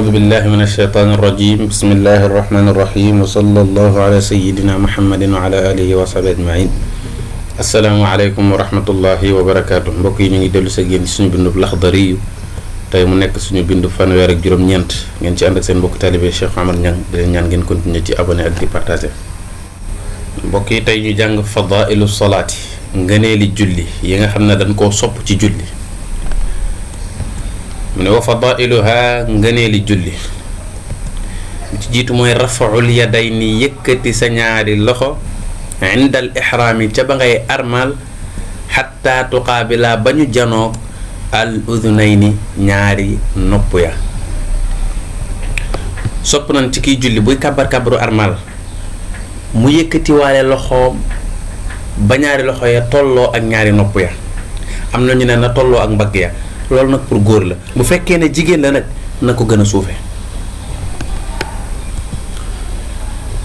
أعوذ بالله من الشيطان الرجيم بسم الله الرحمن الرحيم وصلى الله على سيدنا محمد وعلى آله وصحبه أجمعين السلام عليكم ورحمة الله وبركاته mbokk yi ñu ngi dellu sa génn suñu bindu Laxdari tey mu nekk suñu bindu fanweer ak juróom-ñeent ngeen ci ànd ak seen mbokk talibé Cheikh Omar Niang di leen ñaan ngeen continuer ci abonné ak di partager mbokk yi tey ñu jàng fadailu salaati ngëneeli julli yi nga xam ne dañ koo sopp ci julli mu ne wa fadailuha ngëneeli julli ci jiitu mooy rafaul yadayni yëkkati sa ñaari loxo inda al ihraami ca ba ngay armal xatta tuqaabila ba ñu janoog al udunayni ñaari nopp ya sopp nañ ci kiy julli buy kabaru armal mu yëkkati waale loxoom ba ñaari loxo ya tolloo ak ñaari nopp ya am na ñu ne na tolloo ak mbagg ya loolu nag pour góor la bu fekkee ne jigéen la nag na ko gën a suufe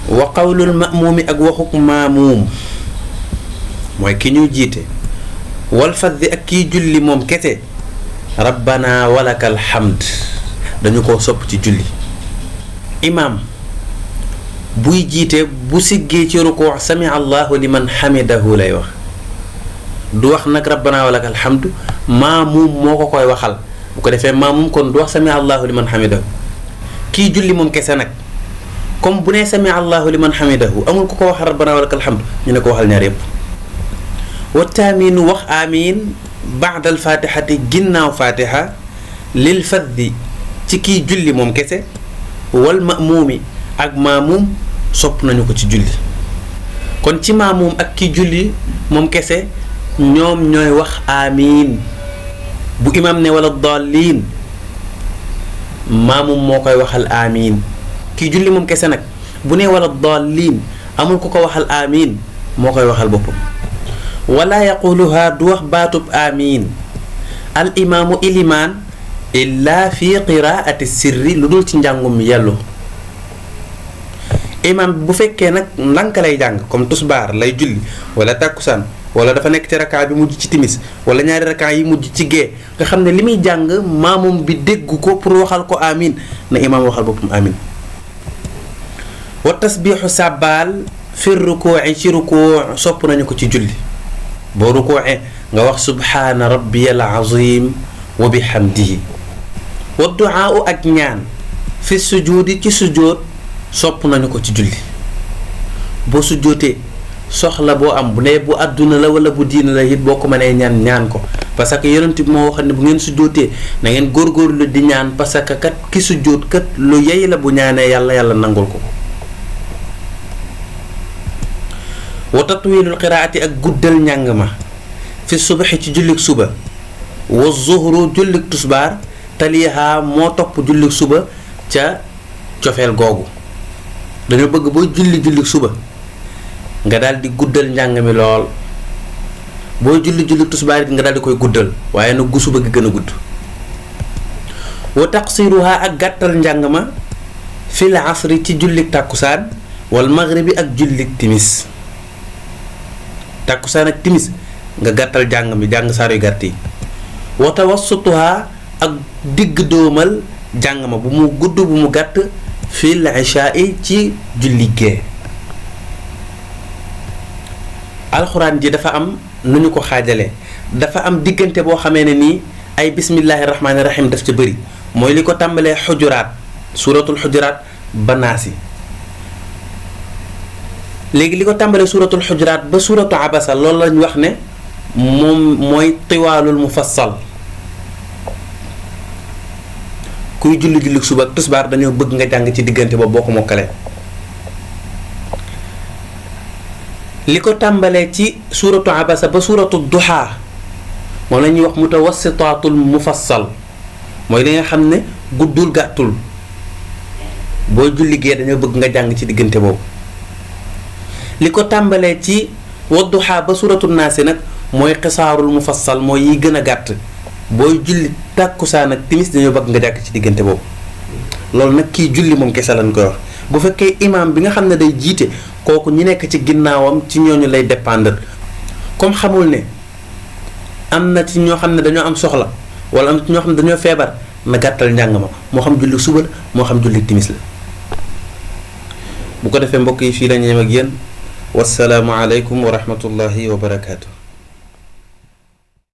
wa qawlul ma'muumi ak waxuk maamuum mooy ki ñu jiite wal faddi ak kiy julli moom kese rabbana walakal hamd dañu ko sopp ci julli imaam buy jiite bu siggee ci rukuu sami allahu liman hamidahu lay wax du wax nag rabbana walakal hamdu maamum moo ko koy waxal bu ko defee maamum kon du wax sami allahu liman hamidahu kii julli moom kese nag comme bu nee sami allahu liman hamidahu amul ku ko wax rabbana walakal hamdu ñu ne ko waxal ñaar yépp wa taaminu wax amin baada al fatihati ginnaaw fatiha lil faddi ci kii julli moom kese wal mamuumi ak maamum sopp nañu ko ci julli kon ci maamum ak kii julli moom kese ñoom ñooy wax amiin bu imam ne wala daalliin maamum moo koy waxal amiin kii julli moom kese nag bu ne wala daalliin amul ku ko waxal amiin moo koy waxal boppam wala yaquluha du wax baatub amiin al imaamu ilimaan illa fi qiraati sirri lu dul ci njàngum yellu imam bu fekkee nag ndànk lay jàng comme tusbaar lay julli wala tàkkusaan wala dafa nekk ci rakaa bi mujj ci timis wala ñaari rakaa yi mujj ci gee nga xam ne li muy jàng maamum bi dégg ko pour waxal ko amin na imaam waxal boppam amin wa tasbiixu sàbbaal fi rukuuci ci rukuu sopp nañu ko ci julli boo rukuuce nga wax subhaana rabbiyal azim wa bihamdihi wa duaa ak ñaan fi sujuudi ci sujood sopp nañu ko ci julli boo sujootee soxla boo am bu ne bu àdduna la wala bu diina la it boo ko mënee ñaan ko parce que yonent bi moo wax ne bu ngeen sujjootee na ngeen góorgóorlu di ñaan parce que kat ki sujjoot kat lu yey la bu ñaanee yàlla nangul ko wa tatwilul qiraati ak guddal njàng ma fi subaxi ci jullik suba wa zuhru jullik tusbaar taliha moo topp jullik suba ca cofeel googu dañoo bëgg boo jullik suba nga daal di guddal njàng mi lool boo julli tusbaar it nga daal di koy guddal waaye nag gu suba gi gën a gudd wa taqsiruha ak gàttal njàng ma fil asri ci jullik tàkkusaan wal maghribi ak jullik timis tàkkusaan ak timis nga gàttal jàng mi jàng saar yu gàtt yi wa tawassutuha ak digg doomal jàng ma bu mu gudd bu mu gàtt fil isha'i ci julli gee alxuraan ji dafa am nu ñu ko xaajalee dafa am diggante boo xamee ne nii ay bismillahi rahmaani rahim daf ca bëri mooy li ko tàmbalee xujuraat suuratul xujuraat ba naasi léegi li ko tàmbalee suuratul xujuraat ba suuratu abasa loolu lañu wax ne moom mooy tiwaalul mufassal kuy julli suba ak tisbaar dañoo bëgg nga jàng ci diggante boobu boo ko mokkalee li ko tàmbalee ci suuratu abasa ba suuratu duha moom la ñuy wax mutawassitaatul mufassal mooy li nga xam ne guddul gàttul boo julli gee dañoo bëgg nga jàng ci diggante boobu li ko tàmbalee ci wadduha ba suuratu naasi nag mooy xisaarul mufassal mooy yi gën a gàtt booy julli tàkkusaan ak timis dañoo bëgg nga jàng ci diggante boobu loolu nag kii julli moom kese lañ koy wax bu fekkee imaam bi nga xam ne day jiite kooku ñi nekk ci ginnaawam ci ñooñu lay dépendre comme xamul ne am na ci ñoo xam ne dañoo am soxla wala am na ci ñoo xam ne dañoo feebar na gàttal njàng ma moo xam julli suba la moo xam julli timis la. bu ko defee mbokk yi fii la ñu yem ak yéen wasalaamu aleykum wa rahmatullahi wa barakaatu.